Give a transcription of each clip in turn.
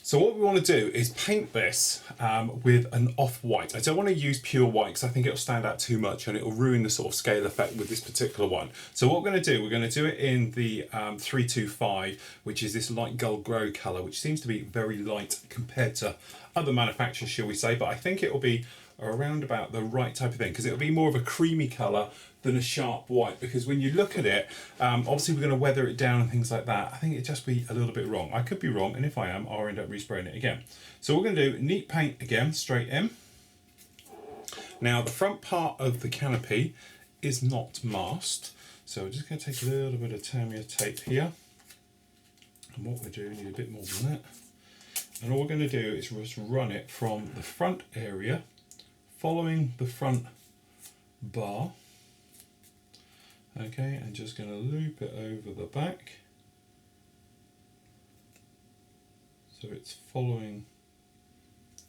So what we want to do is paint this with an off-white. I don't want to use pure white because I think it'll stand out too much and it'll ruin the sort of scale effect with this particular one. So what we're going to do, we're going to do it in the 325, which is this light gold grey colour, which seems to be very light compared to other manufacturers, shall we say, but I think it will be around about the right type of thing because it'll be more of a creamy colour than a sharp white, because when you look at it, obviously we're going to weather it down and things like that. I think it'd just be a little bit wrong. I could be wrong, and if I am, I'll end up respraying it again. So we're going to do neat paint again, straight in. Now the front part of the canopy is not masked, so we're just going to take a little bit of Tamiya tape here, and what we're doing, we need a bit more than that, and all we're going to do is just run it from the front area, following the front bar. Okay, and just going to loop it over the back so it's following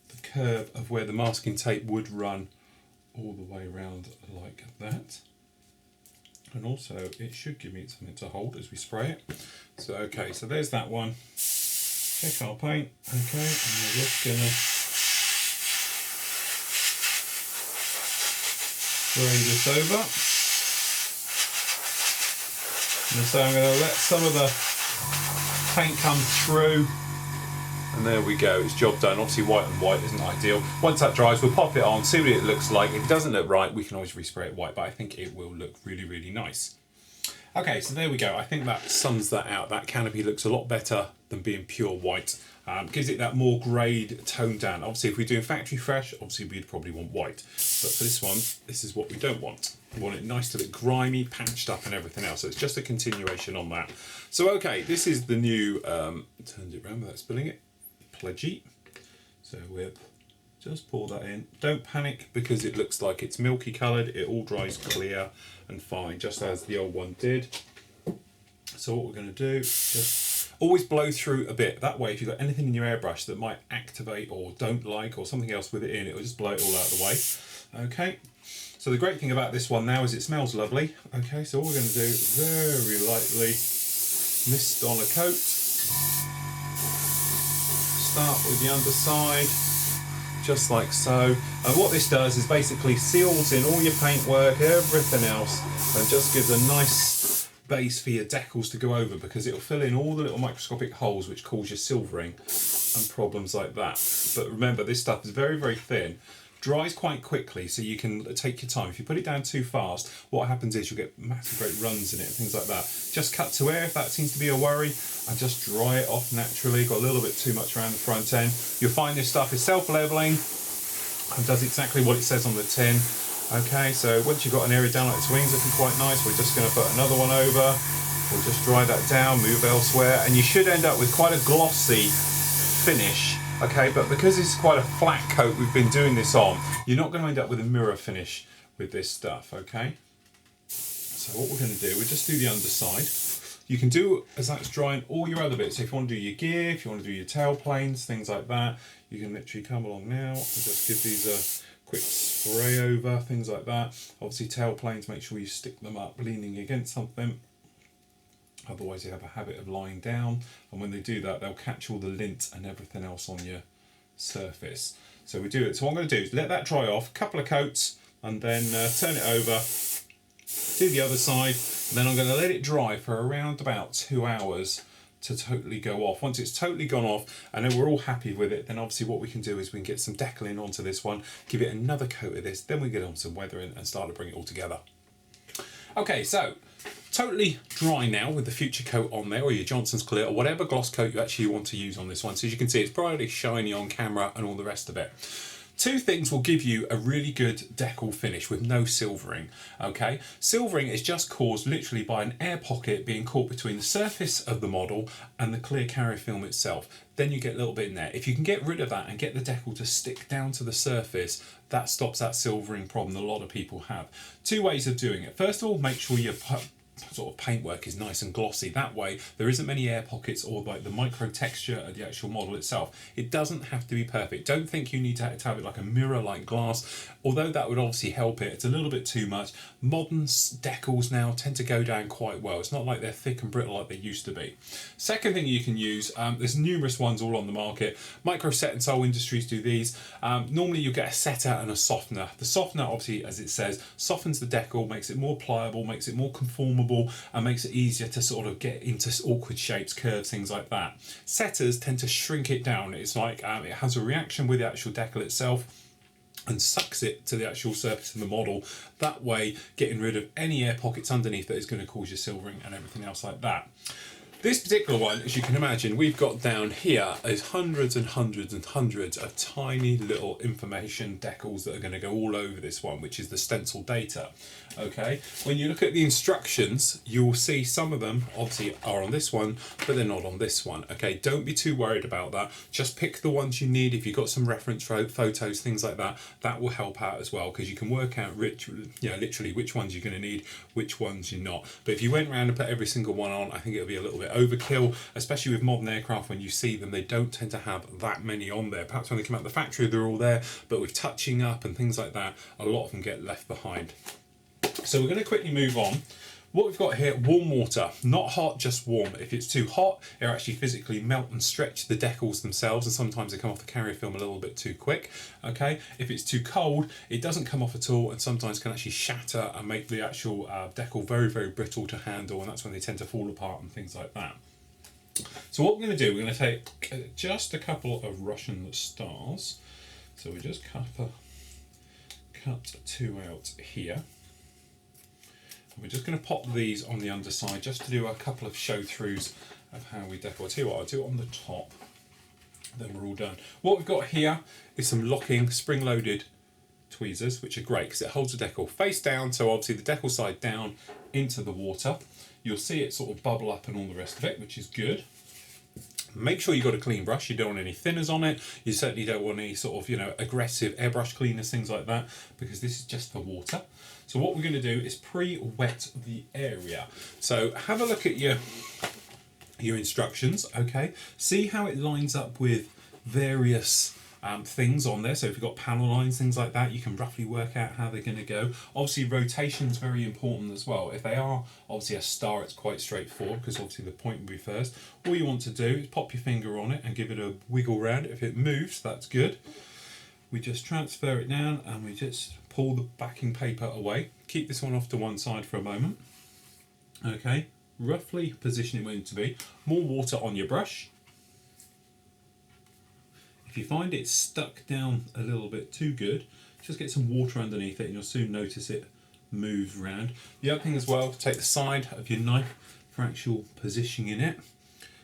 the curve of where the masking tape would run all the way around like that. And also it should give me something to hold as we spray it. So okay, so there's that one. Check our paint. Okay, and we're just going to spray this over. And so I'm going to let some of the paint come through, and there we go, it's job done. Obviously white and white isn't ideal. Once that dries, we'll pop it on, see what it looks like. If it doesn't look right, we can always respray it white, but I think it will look really, really nice. Okay, so there we go. I think that sums that out. That canopy looks a lot better than being pure white. Gives it that more greyed tone down. Obviously, if we're doing factory fresh, obviously we'd probably want white. But for this one, this is what we don't want. We want it nice to look grimy, patched up and everything else. So it's just a continuation on that. So okay, this is the new, turned it around without spilling it, Pledgy. So we'll just pour that in. Don't panic because it looks like it's milky coloured. It all dries clear and fine, just as the old one did. So what we're going to do, just always blow through a bit. That way, if you've got anything in your airbrush that might activate or don't like or something else with it in, it will just blow it all out of the way. Okay. So the great thing about this one now is it smells lovely. Okay, so all we're going to do, very lightly mist on a coat. Start with the underside, just like so. And what this does is basically seals in all your paintwork, everything else, and just gives a nice base for your decals to go over, because it'll fill in all the little microscopic holes which cause your silvering and problems like that. But remember, this stuff is very, very thin, dries quite quickly, so you can take your time. If you put it down too fast, what happens is you'll get massive great runs in it and things like that. Just cut to air if that seems to be a worry, and just dry it off naturally. Got a little bit too much around the front end. You'll find this stuff is self-leveling and does exactly what it says on the tin. Okay, so once you've got an area down like this wing's looking quite nice, we're just going to put another one over. We'll just dry that down, move elsewhere, and you should end up with quite a glossy finish. Okay, but because it's quite a flat coat we've been doing this on, you're not going to end up with a mirror finish with this stuff, okay? So what we're going to do, we'll just do the underside. You can do, as that's drying, all your other bits. So if you want to do your gear, if you want to do your tail planes, things like that, you can literally come along now and just give these a quick spray over, things like that. Obviously tail planes, make sure you stick them up leaning against something. Otherwise you have a habit of lying down, and when they do that, they'll catch all the lint and everything else on your surface. So we do it. So what I'm going to do is let that dry off, a couple of coats, and then turn it over, do the other side, and then I'm going to let it dry for around about 2 hours to totally go off. Once it's totally gone off and then we're all happy with it, then obviously what we can do is we can get some decaling onto this one, give it another coat of this, then we get on some weathering and start to bring it all together. Okay, so totally dry now with the future coat on there, or your Johnson's Clear, or whatever gloss coat you actually want to use on this one. So as you can see, it's pretty shiny on camera and all the rest of it. Two things will give you a really good decal finish with no silvering, okay? Silvering is just caused literally by an air pocket being caught between the surface of the model and the clear carrier film itself. Then you get a little bit in there. If you can get rid of that and get the decal to stick down to the surface, that stops that silvering problem that a lot of people have. Two ways of doing it. First of all, make sure you sort of paintwork is nice and glossy. That way there isn't many air pockets or like the micro texture of the actual model itself. It doesn't have to be perfect. Don't think you need to have it like a mirror like glass, although that would obviously help it. It's a little bit too much. Modern decals now tend to go down quite well. It's not like they're thick and brittle like they used to be. Second thing you can use, there's numerous ones all on the market. Micro Set and Sew Industries do these. Normally you get a setter and a softener. The softener, obviously, as it says, softens the decal, makes it more pliable, makes it more conformable, and makes it easier to sort of get into awkward shapes, curves, things like that. Setters tend to shrink it down. It's like it has a reaction with the actual decal itself and sucks it to the actual surface of the model, that way getting rid of any air pockets underneath that is going to cause you silvering and everything else like that. This particular one, as you can imagine, we've got down here is hundreds and hundreds and hundreds of tiny little information decals that are going to go all over this one, which is the Stencil Data. Okay, when you look at the instructions, you'll see some of them obviously are on this one, but they're not on this one. Okay, don't be too worried about that. Just pick the ones you need. If you've got some reference photos, things like that, that will help out as well, because you can work out literally which ones you're going to need, which ones you're not. But if you went around and put every single one on, I think it'll be a little bit overkill, especially with modern aircraft. When you see them, they don't tend to have that many on there. Perhaps when they come out of the factory they're all there, but with touching up and things like that, a lot of them get left behind. So we're going to quickly move on. What we've got here, warm water, not hot, just warm. If it's too hot, it'll actually physically melt and stretch the decals themselves, and sometimes they come off the carrier film a little bit too quick. Okay, if it's too cold, it doesn't come off at all, and sometimes can actually shatter and make the actual decal very, very brittle to handle, and that's when they tend to fall apart and things like that. So what we're going to do, we're going to take just a couple of Russian stars. So we just cut two out here. We're just going to pop these on the underside just to do a couple of show throughs of how we decal. I'll tell you what, I'll do it on the top, then we're all done. What we've got here is some locking spring-loaded tweezers, which are great because it holds the decal face down, so obviously the decal side down into the water. You'll see it sort of bubble up and all the rest of it, which is good. Make sure you've got a clean brush. You don't want any thinners on it. You certainly don't want any sort of, aggressive airbrush cleaners, things like that, because this is just for water. So what we're going to do is pre-wet the area. So have a look at your instructions, okay? See how it lines up with various things on there. So if you've got panel lines, things like that, you can roughly work out how they're going to go. Obviously rotation is very important as well. If they are obviously a star, it's quite straightforward because obviously the point will be first. All you want to do is pop your finger on it and give it a wiggle round. If it moves, that's good. We just transfer it down and we just pull the backing paper away. Keep this one off to one side for a moment. Okay, roughly position it where it needs to be. More water on your brush. If you find it stuck down a little bit too good, just get some water underneath it and you'll soon notice it moves around. The other thing as well, take the side of your knife for actual positioning it.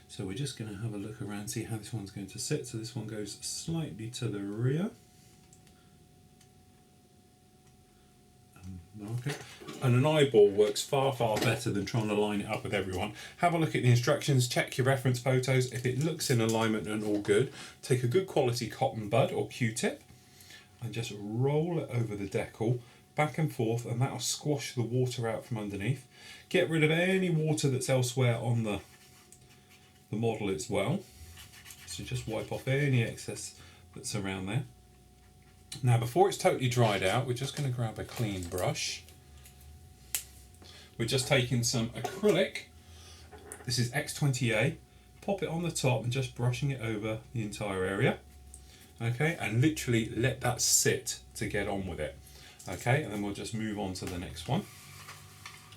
So we're just going to have a look around, see how this one's going to sit. So this one goes slightly to the rear. Mark it. And an eyeball works far, far better than trying to line it up with everyone. Have a look at the instructions, check your reference photos. If it looks in alignment and all good, take a good quality cotton bud or Q-tip and just roll it over the decal back and forth, and that'll squash the water out from underneath. Get rid of any water that's elsewhere on the model as well. So just wipe off any excess that's around there. Now before it's totally dried out, we're just going to grab a clean brush. We're just taking some acrylic, this is X20A, pop it on the top and just brushing it over the entire area. Okay, and literally let that sit to get on with it. Okay, and then we'll just move on to the next one,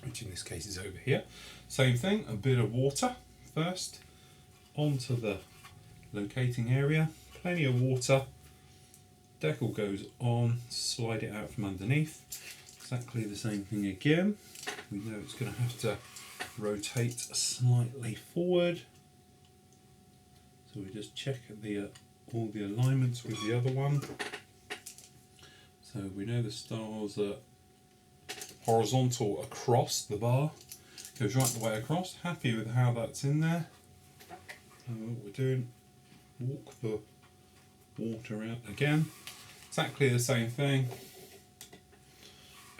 which in this case is over here. Same thing, a bit of water first onto the locating area, plenty of water. Decal goes on, slide it out from underneath. Exactly the same thing again. We know it's going to have to rotate slightly forward. So we just check all the alignments with the other one. So we know the stars are horizontal across the bar. Goes right the way across. Happy with how that's in there. And what we're doing, walk the water out again. Exactly the same thing.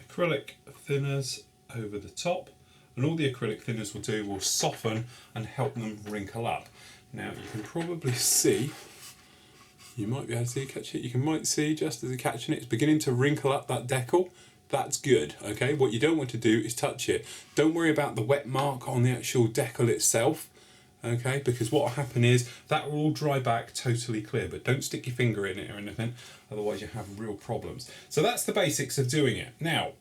Acrylic thinners over the top. and all the acrylic thinners will do will soften and help them wrinkle up. Now you can probably see, you might be able to see, catch it, might see just as you're catching it, it's beginning to wrinkle up that decal. That's good, okay? What you don't want to do is touch it. Don't worry about the wet mark on the actual decal itself, okay? Because what will happen is that will all dry back totally clear, but don't stick your finger in it or anything, otherwise you have real problems. So that's the basics of doing it. Now,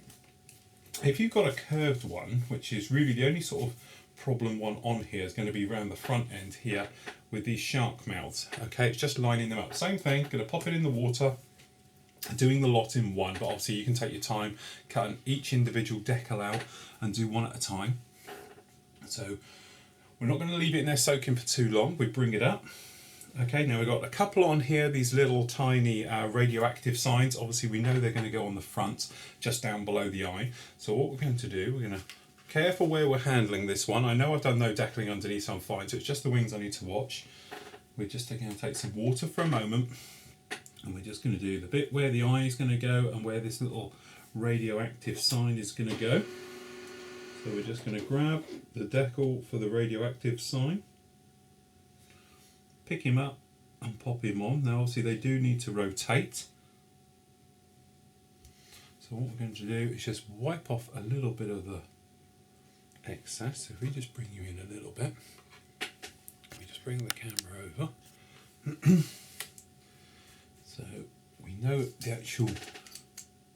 if you've got a curved one, which is really the only sort of problem one on here, is going to be around the front end here with these shark mouths, okay? It's just lining them up. Same thing, going to pop it in the water, doing the lot in one, but obviously you can take your time cutting each individual decal out and do one at a time. So we're not going to leave it in there soaking for too long. We bring it up. Okay, now we've got a couple on here, these little tiny radioactive signs. Obviously we know they're going to go on the front, just down below the eye. So what we're going to do, we're going to, careful where we're handling this one. I know I've done no decaling underneath, so I'm fine. So it's just the wings I need to watch. We're just going to take some water for a moment. And we're just going to do the bit where the eye is going to go and where this little radioactive sign is going to go. So we're just going to grab the decal for the radioactive sign, pick him up and pop him on. Now obviously they do need to rotate. So what we're going to do is just wipe off a little bit of the excess. So if we just bring you in a little bit, we just bring the camera over. So we know the actual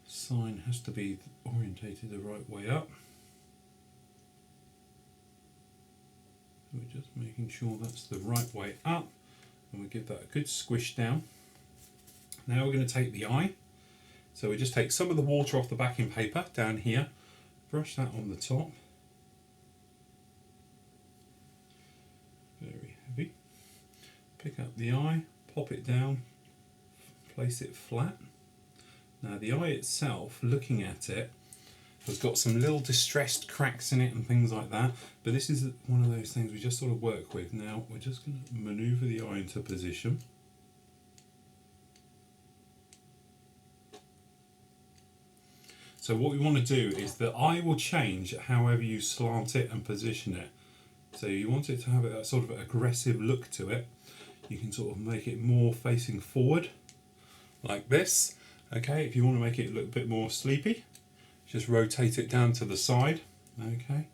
sign has to be orientated the right way up. So we're just making sure that's the right way up, and we give that a good squish down. Now we're going to take the eye. So we just take some of the water off the backing paper down here, brush that on the top. Very heavy. Pick up the eye, pop it down, place it flat. Now the eye itself, looking at it, has got some little distressed cracks in it and things like that, but this is one of those things we just sort of work with. Now we're just going to manoeuvre the eye into position. So what we want to do is the eye will change however you slant it and position it. So you want it to have that sort of aggressive look to it. You can sort of make it more facing forward, like this. Okay, if you want to make it look a bit more sleepy, just rotate it down to the side. Okay,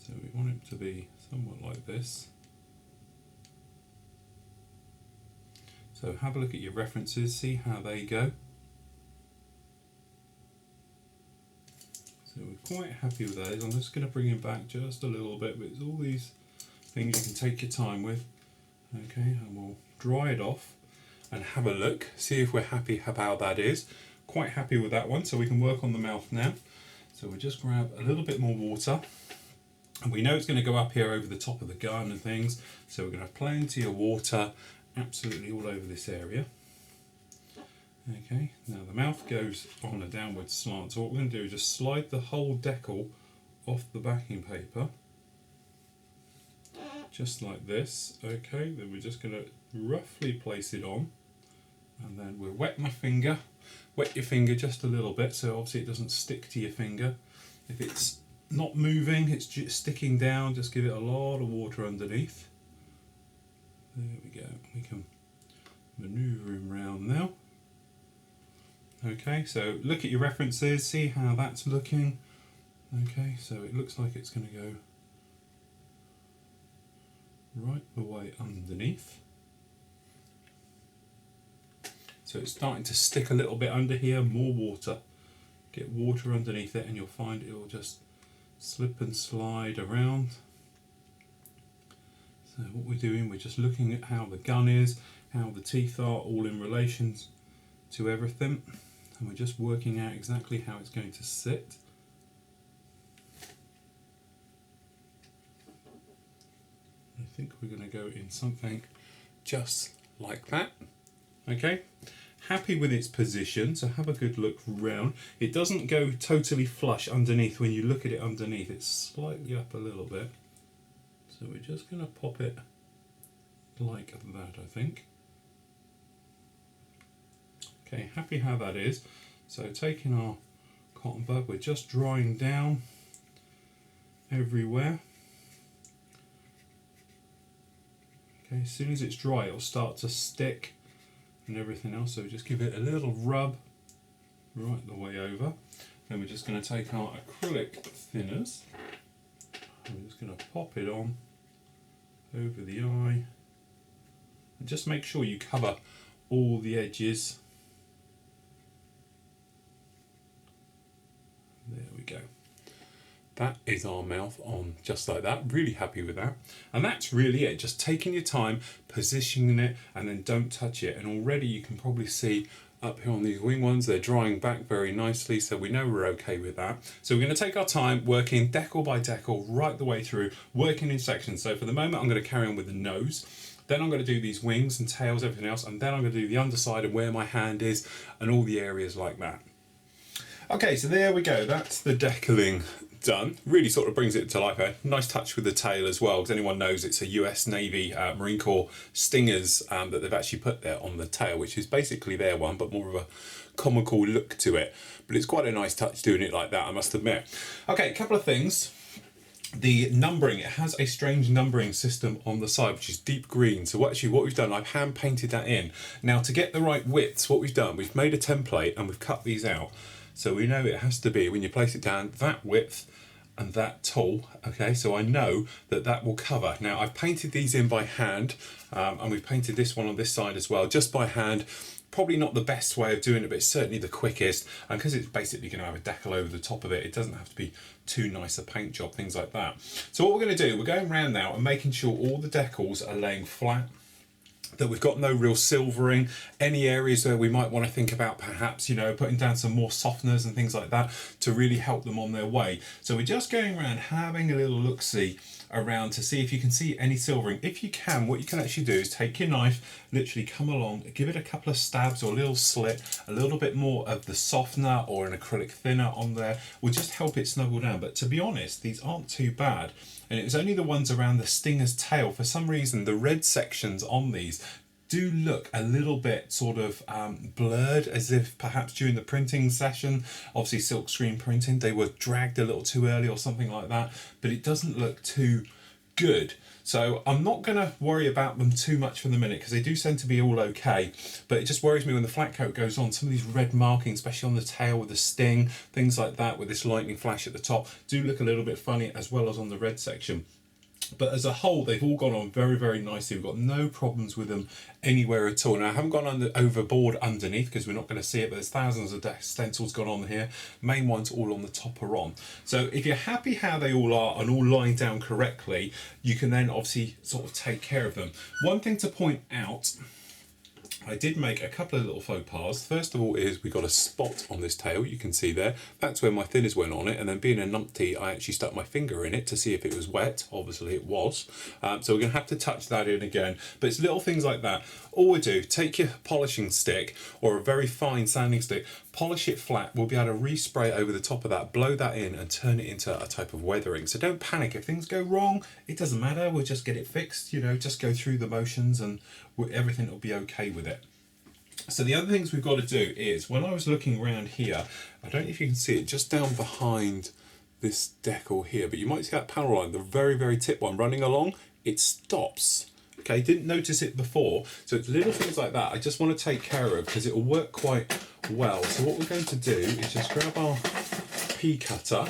so we want it to be somewhat like this. So have a look at your references, see how they go. So we're quite happy with those. I'm just going to bring it back just a little bit, but it's all these things you can take your time with. Okay, and we'll dry it off and have a look, see if we're happy how that is. Quite happy with that one, so we can work on the mouth now. So we'll just grab a little bit more water, and we know it's going to go up here over the top of the gun and things, so we're going to have plenty of water absolutely all over this area. Okay, now the mouth goes on a downward slant, so what we're going to do is just slide the whole decal off the backing paper, just like this. Okay, then we're just going to roughly place it on, and then we'll wet your finger just a little bit, so obviously it doesn't stick to your finger. If it's not moving, it's just sticking down, just give it a lot of water underneath. There we go, we can manoeuvre him round now. Okay, so look at your references, see how that's looking. Okay, so it looks like it's going to go right the way underneath. So it's starting to stick a little bit under here, more water. Get water underneath it and you'll find it will just slip and slide around. So what we're doing, we're just looking at how the gun is, how the teeth are, all in relation to everything. And we're just working out exactly how it's going to sit. I think we're going to go in something just like that. Okay, happy with its position, so have a good look round. It doesn't go totally flush underneath. When you look at it underneath, it's slightly up a little bit. So we're just going to pop it like that, I think. Okay, happy how that is. So taking our cotton bud, we're just drying down everywhere. Okay, as soon as it's dry it'll start to stick and everything else, so just give it a little rub right the way over. Then we're just going to take our acrylic thinners, and we're just going to pop it on over the eye, and just make sure you cover all the edges. There we go. That is our mouth on just like that. Really happy with that. And that's really it. Just taking your time, positioning it, and then don't touch it. And already you can probably see up here on these wing ones, they're drying back very nicely, so we know we're okay with that. So we're going to take our time working decal by decal right the way through, working in sections. So for the moment I'm going to carry on with the nose, then I'm going to do these wings and tails, everything else, and then I'm going to do the underside and where my hand is and all the areas like that. Okay, so there we go, that's the decaling done. Really sort of brings it to life. A nice touch with the tail as well, because anyone knows it's a US Navy Marine Corps Stingers that they've actually put there on the tail, which is basically their one, but more of a comical look to it. But it's quite a nice touch doing it like that, I must admit. Okay, a couple of things. The numbering, it has a strange numbering system on the side, which is deep green. So what we've done, I've hand painted that in. Now to get the right widths, what we've done, we've made a template and we've cut these out. So we know it has to be, when you place it down, that width and that tall. Okay, so I know that that will cover. Now I've painted these in by hand, and we've painted this one on this side as well, just by hand. Probably not the best way of doing it, but it's certainly the quickest. And because it's basically going to have a decal over the top of it, it doesn't have to be too nice a paint job, things like that. So what we're going to do, we're going around now and making sure all the decals are laying flat, that we've got no real silvering. Any areas where we might want to think about perhaps, you know, putting down some more softeners and things like that to really help them on their way. So we're just going around having a little look-see around to see if you can see any silvering. If you can, what you can actually do is take your knife, literally come along, give it a couple of stabs or a little slit, a little bit more of the softener or an acrylic thinner on there will just help it snuggle down. But to be honest, these aren't too bad. And it was only the ones around the stinger's tail. For some reason, the red sections on these do look a little bit sort of blurred, as if perhaps during the printing session, obviously silk screen printing, they were dragged a little too early or something like that, but it doesn't look too good. So I'm not going to worry about them too much for the minute, because they do tend to be all okay, but it just worries me when the flat coat goes on. Some of these red markings, especially on the tail with the sting, things like that with this lightning flash at the top, do look a little bit funny, as well as on the red section. But as a whole, they've all gone on very, very nicely. We've got no problems with them anywhere at all. Now, I haven't gone overboard underneath, because we're not going to see it, but there's thousands of stencils gone on here. Main ones all on the top are on. So if you're happy how they all are and all lined down correctly, you can then obviously sort of take care of them. One thing to point out, I did make a couple of little faux pas. First of all is we got a spot on this tail, you can see there. That's where my thinners went on it, and then being a numpty, I actually stuck my finger in it to see if it was wet. Obviously it was. So we're going to have to touch that in again. But it's little things like that. All we do, take your polishing stick or a very fine sanding stick, polish it flat. We'll be able to respray it over the top of that, blow that in and turn it into a type of weathering. So don't panic if things go wrong. It doesn't matter. We'll just get it fixed, you know, just go through the motions and everything will be okay with it. So the other things we've got to do is, when I was looking around here, I don't know if you can see it just down behind this decal here, but you might see that panel line, the very, very tip one running along, it stops. Okay, didn't notice it before. So it's little things like that I just want to take care of, because it will work quite well. So what we're going to do is just grab our pea cutter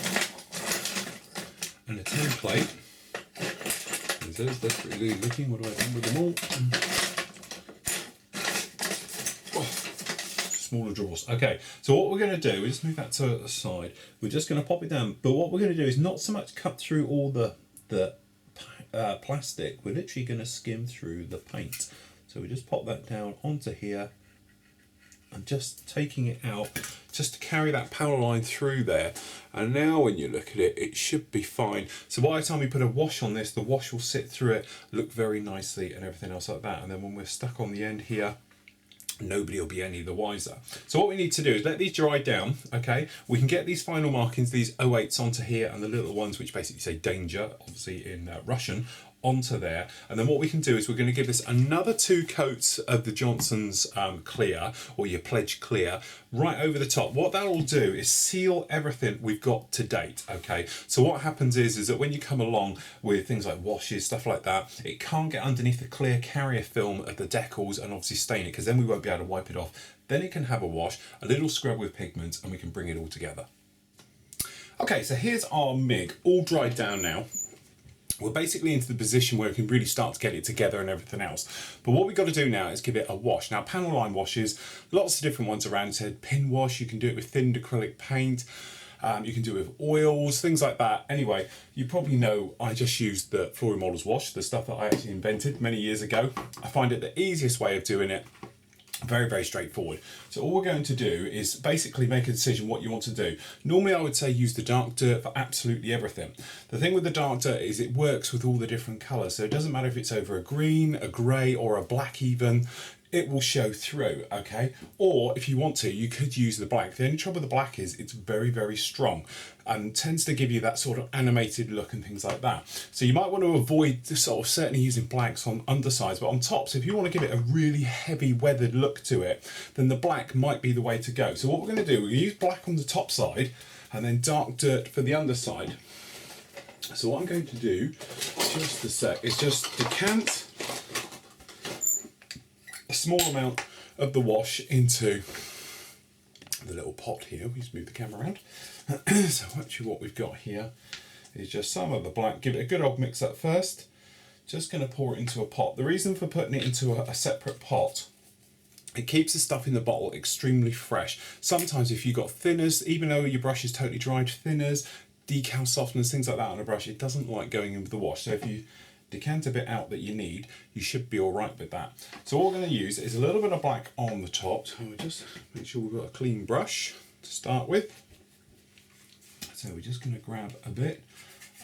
and a template. There's desperately looking, what do I do with them all? Smaller drawers. Okay, so what we're going to do, we just move that to the side. We're just going to pop it down, but what we're going to do is not so much cut through all the plastic. We're literally going to skim through the paint. So we just pop that down onto here and just taking it out just to carry that panel line through there. And now when you look at it, it should be fine. So by the time we put a wash on this, the wash will sit through it, look very nicely and everything else like that. And then when we're stuck on the end here, nobody will be any the wiser. So what we need to do is let these dry down. Okay, we can get these final markings, these 08s onto here, and the little ones which basically say danger, obviously in Russian, onto there, and then what we can do is we're going to give this another 2 coats of the Johnson's clear, or your Pledge clear, right over the top. What that will do is seal everything we've got to date. Okay, so what happens is that when you come along with things like washes, stuff like that, it can't get underneath the clear carrier film of the decals and obviously stain it, because then we won't be able to wipe it off. Then it can have a wash, a little scrub with pigment, and we can bring it all together. Okay, so here's our MIG all dried down now. We're basically into the position where we can really start to get it together and everything else. But what we've got to do now is give it a wash. Now, panel line washes, lots of different ones around. So pin wash, you can do it with thinned acrylic paint. You can do it with oils, things like that. Anyway, you probably know I just used the Flooring Models wash, the stuff that I actually invented many years ago. I find it the easiest way of doing it. Very, very straightforward. So all we're going to do is basically make a decision what you want to do. Normally I would say use the dark dirt for absolutely everything. The thing with the dark dirt is it works with all the different colours. So it doesn't matter if it's over a green, a grey or a black even, it will show through, okay? Or if you want to, you could use the black. The only trouble with the black is it's very, very strong and tends to give you that sort of animated look and things like that. So you might want to avoid sort of certainly using blacks on undersides, but on tops, if you want to give it a really heavy weathered look to it, then the black might be the way to go. So what we're going to do, we're going to use black on the top side and then dark dirt for the underside. So what I'm going to do, just a sec, is just decant a small amount of the wash into the little pot here. We just move the camera around. So actually what we've got here is just some of the black. Give it a good old mix up first. Just going to pour it into a pot. The reason for putting it into a separate pot, it keeps the stuff in the bottle extremely fresh. Sometimes if you've got thinners, even though your brush is totally dried, thinners, decal softeners, things like that on a brush, it doesn't like going in with the wash. So if you decant a bit out that you need, you should be all right with that. So what we're going to use is a little bit of black on the top. So we'll just make sure we've got a clean brush to start with. So we're just going to grab a bit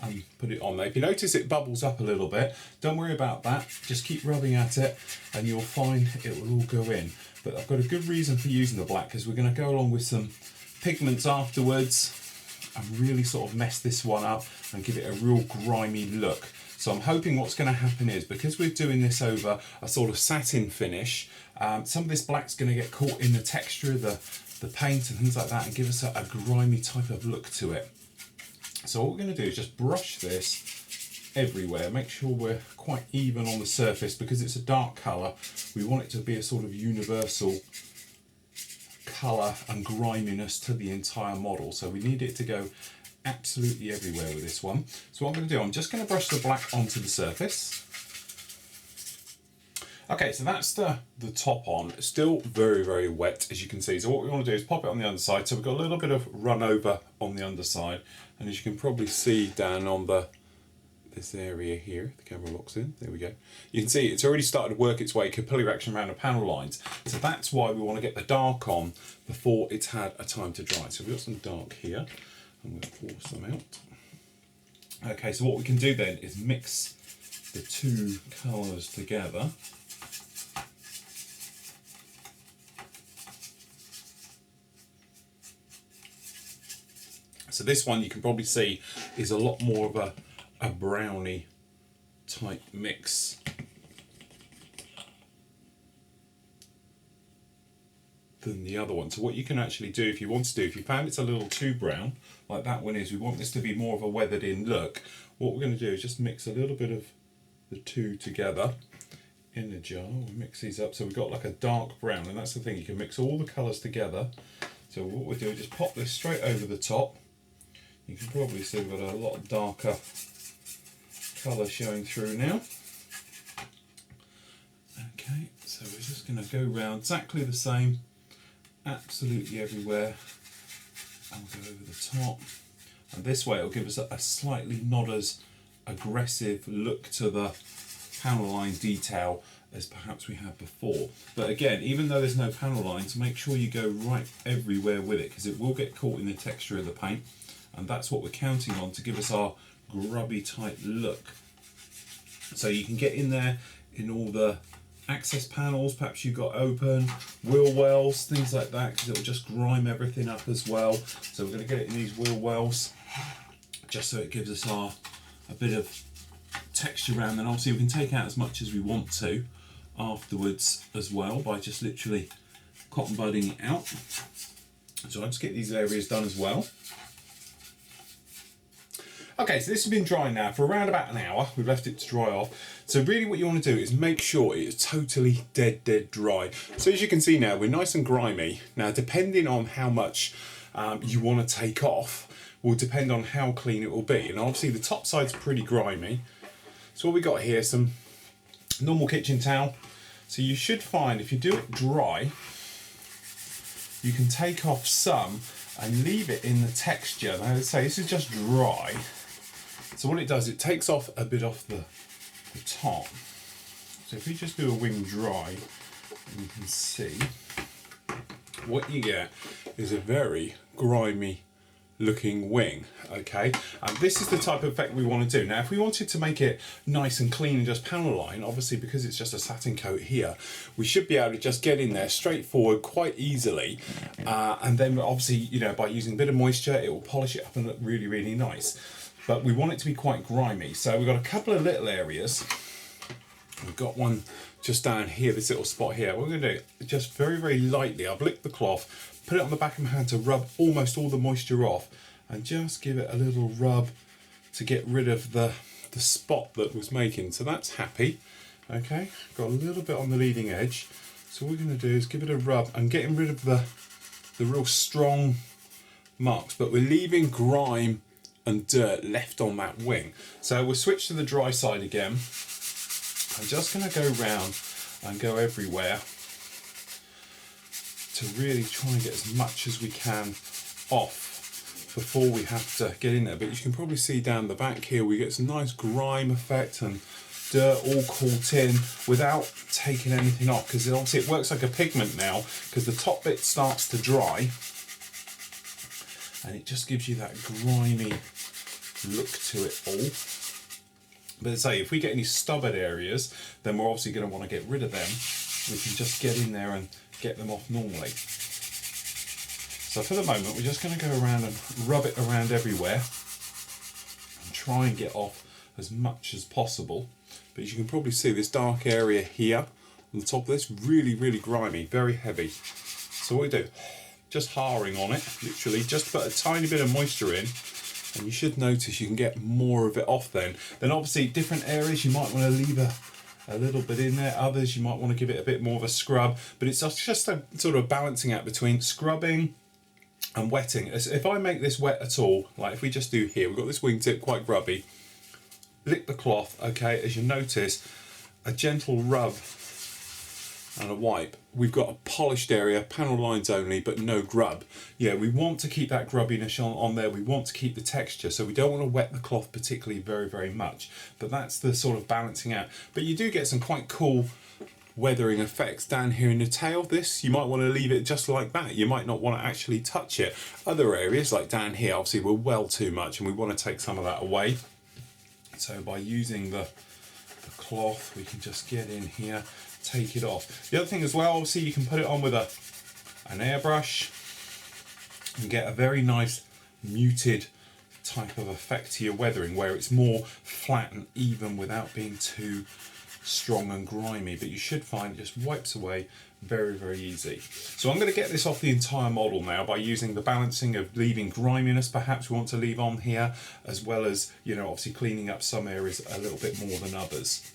and put it on there. If you notice it bubbles up a little bit, don't worry about that. Just keep rubbing at it and you'll find it will all go in. But I've got a good reason for using the black, because we're going to go along with some pigments afterwards and really sort of mess this one up and give it a real grimy look. So I'm hoping what's going to happen is, because we're doing this over a sort of satin finish, some of this black's going to get caught in the texture of the paint and things like that and give us a grimy type of look to it. So what we're going to do is just brush this everywhere, make sure we're quite even on the surface, because it's a dark colour. We want it to be a sort of universal colour and griminess to the entire model. So we need it to go absolutely everywhere with this one. So what I'm going to do, I'm just going to brush the black onto the surface. Okay, so that's the top on. It's still very, very wet, as you can see. So what we want to do is pop it on the underside. So we've got a little bit of run over on the underside, and as you can probably see down on this area here, the camera locks in, there we go. You can see it's already started to work its way, capillary action around the panel lines. So that's why we want to get the dark on before it's had a time to dry. So we've got some dark here. I'm going to pour some out. Okay, so what we can do then is mix the two colours together. So this one you can probably see is a lot more of a browny type mix. Than the other one. So what you can actually do, if you want to do, if you found it's a little too brown, like that one is, we want this to be more of a weathered in look, what we're going to do is just mix a little bit of the two together in a jar. We'll mix these up so we've got like a dark brown, and that's the thing, you can mix all the colours together. So what we'll do is just pop this straight over the top. You can probably see we've got a lot darker colour showing through now. Okay, so we're just going to go round exactly the same, absolutely everywhere, and go over the top. And this way it'll give us a slightly not as aggressive look to the panel line detail as perhaps we had before. But again, even though there's no panel lines, make sure you go right everywhere with it, because it will get caught in the texture of the paint, and that's what we're counting on to give us our grubby type look. So you can get in there in all the access panels, perhaps you've got open, wheel wells, things like that, because it will just grime everything up as well. So we're going to get it in these wheel wells, just so it gives us a bit of texture around, then obviously we can take out as much as we want to afterwards as well by just literally cotton budding it out. So I'll just get these areas done as well. Okay, so this has been drying now for around about an hour. We've left it to dry off. So really what you want to do is make sure it is totally dead dry. So as you can see now, we're nice and grimy. Now, depending on how much you want to take off will depend on how clean it will be. And obviously the top side's pretty grimy. So what we got here, some normal kitchen towel. So you should find if you do it dry, you can take off some and leave it in the texture. Now let's say this is just dry. So what it does, it takes off a bit off the top. So if we just do a wing dry, you can see what you get is a very grimy looking wing, okay? And this is the type of effect we want to do. Now, if we wanted to make it nice and clean and just panel line, obviously because it's just a satin coat here, we should be able to just get in there straightforward quite easily. And then obviously, you know, by using a bit of moisture, it will polish it up and look really nice. But we want it to be quite grimy. So we've got a couple of little areas. We've got one just down here, this little spot here. What we're going to do, just very lightly, I've licked the cloth, put it on the back of my hand to rub almost all the moisture off, and just give it a little rub to get rid of the spot that was making. So that's happy. Okay, got a little bit on the leading edge. So what we're going to do is give it a rub and getting rid of the real strong marks, but we're leaving grime and dirt left on that wing. So we'll switch to the dry side again. I'm just going to go round and go everywhere to really try and get as much as we can off before we have to get in there. But you can probably see down the back here we get some nice grime effect and dirt all caught in without taking anything off, because obviously it works like a pigment now, because the top bit starts to dry and it just gives you that grimy look to it all. But as I say, if we get any stubborn areas, then we're obviously going to want to get rid of them. We can just get in there and get them off normally. So for the moment, we're just going to go around and rub it around everywhere and try and get off as much as possible. But as you can probably see, this dark area here on the top of this, really grimy, very heavy. So what we do, just harring on it, literally, just put a tiny bit of moisture in, and you should notice you can get more of it off then. Then obviously different areas you might want to leave a little bit in there, others you might want to give it a bit more of a scrub, but it's just a sort of balancing out between scrubbing and wetting. If I make this wet at all, like if we just do here, we've got this wingtip quite grubby, lick the cloth, okay, as you notice, a gentle rub and a wipe, we've got a polished area, panel lines only, but no grub. Yeah, we want to keep that grubbiness on there, we want to keep the texture, so we don't want to wet the cloth particularly very much, but that's the sort of balancing out. But you do get some quite cool weathering effects down here in the tail. This, you might want to leave it just like that, you might not want to actually touch it. Other areas, like down here, obviously we're well too much and we want to take some of that away. So by using the cloth, we can just get in here, take it off. The other thing as well, obviously you can put it on with an airbrush and get a very nice muted type of effect to your weathering, where it's more flat and even without being too strong and grimy. But you should find it just wipes away very easy. So I'm going to get this off the entire model now by using the balancing of leaving griminess perhaps we want to leave on here, as well as, you know, obviously cleaning up some areas a little bit more than others.